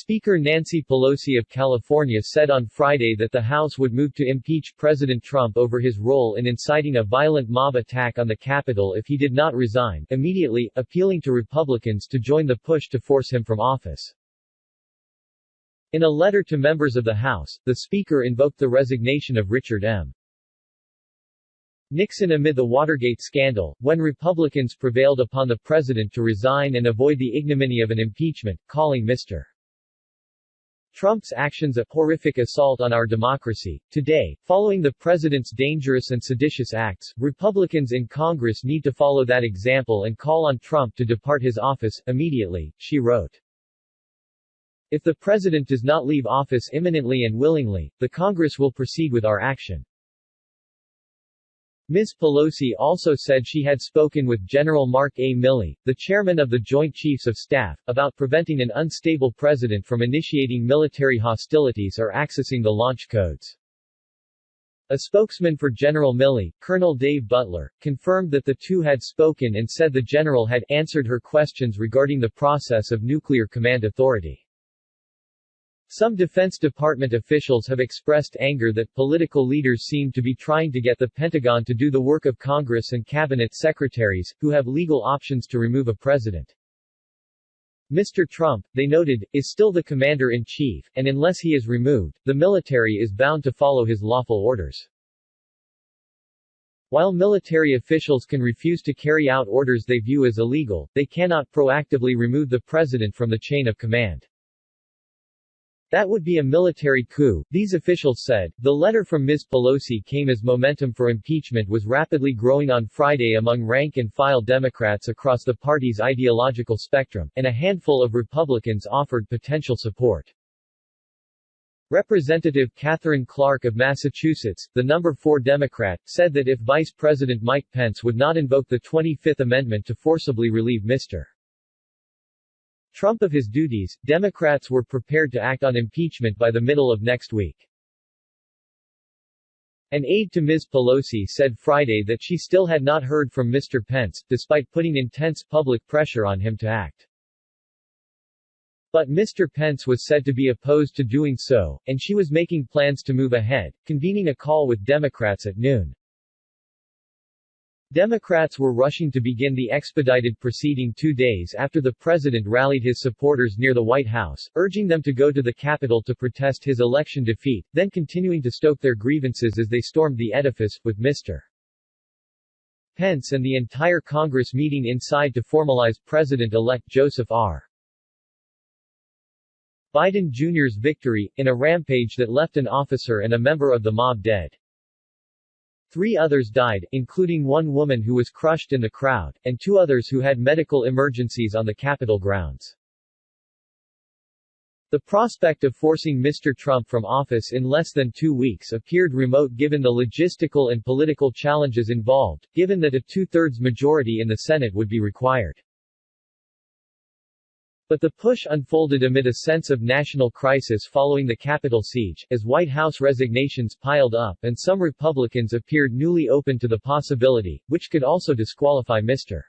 Speaker Nancy Pelosi of California said on Friday that the House would move to impeach President Trump over his role in inciting a violent mob attack on the Capitol if he did not resign immediately, appealing to Republicans to join the push to force him from office. In a letter to members of the House, the Speaker invoked the resignation of Richard M. Nixon amid the Watergate scandal, when Republicans prevailed upon the president to resign and avoid the ignominy of an impeachment, calling Mr. Trump's actions a horrific assault on our democracy. Today, following the president's dangerous and seditious acts, Republicans in Congress need to follow that example and call on Trump to depart his office immediately, she wrote. If the president does not leave office imminently and willingly, the Congress will proceed with our action. Ms. Pelosi also said she had spoken with General Mark A. Milley, the chairman of the Joint Chiefs of Staff, about preventing an unstable president from initiating military hostilities or accessing the launch codes. A spokesman for General Milley, Colonel Dave Butler, confirmed that the two had spoken and said the general had answered her questions regarding the process of Nuclear Command Authority. Some Defense Department officials have expressed anger that political leaders seem to be trying to get the Pentagon to do the work of Congress and cabinet secretaries, who have legal options to remove a president. Mr. Trump, they noted, is still the commander-in-chief, and unless he is removed, the military is bound to follow his lawful orders. While military officials can refuse to carry out orders they view as illegal, they cannot proactively remove the president from the chain of command. That would be a military coup, these officials said. The letter from Ms. Pelosi came as momentum for impeachment was rapidly growing on Friday among rank-and-file Democrats across the party's ideological spectrum, and a handful of Republicans offered potential support. Representative Katherine Clark of Massachusetts, the number 4 Democrat, said that if Vice President Mike Pence would not invoke the 25th Amendment to forcibly relieve Mr. Trump of his duties, Democrats were prepared to act on impeachment by the middle of next week. An aide to Ms. Pelosi said Friday that she still had not heard from Mr. Pence, despite putting intense public pressure on him to act. But Mr. Pence was said to be opposed to doing so, and she was making plans to move ahead, convening a call with Democrats at noon. Democrats were rushing to begin the expedited proceeding 2 days after the president rallied his supporters near the White House, urging them to go to the Capitol to protest his election defeat, then continuing to stoke their grievances as they stormed the edifice, with Mr. Pence and the entire Congress meeting inside to formalize President-elect Joseph R. Biden Jr.'s victory, in a rampage that left an officer and a member of the mob dead. 3 others died, including one woman who was crushed in the crowd, and 2 others who had medical emergencies on the Capitol grounds. The prospect of forcing Mr. Trump from office in less than 2 weeks appeared remote given the logistical and political challenges involved, given that a 2/3 majority in the Senate would be required. But the push unfolded amid a sense of national crisis following the Capitol siege, as White House resignations piled up and some Republicans appeared newly open to the possibility, which could also disqualify Mr.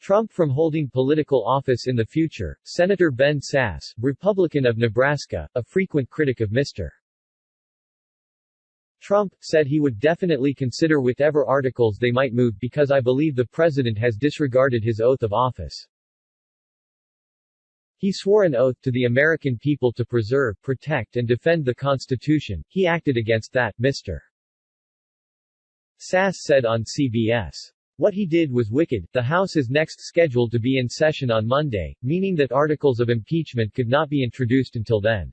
Trump from holding political office in the future. Senator Ben Sasse, Republican of Nebraska, a frequent critic of Mr. Trump, said he would definitely consider whatever articles they might move because I believe the president has disregarded his oath of office. He swore an oath to the American people to preserve, protect and defend the Constitution. He acted against that, Mr. Sasse said on CBS. What he did was wicked. The House is next scheduled to be in session on Monday, meaning that articles of impeachment could not be introduced until then.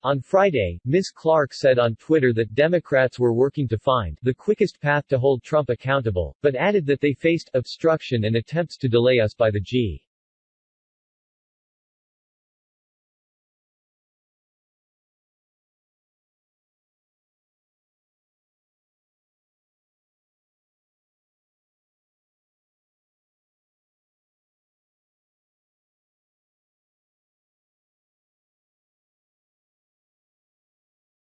On Friday, Ms. Clark said on Twitter that Democrats were working to find the quickest path to hold Trump accountable, but added that they faced obstruction and attempts to delay us by the G.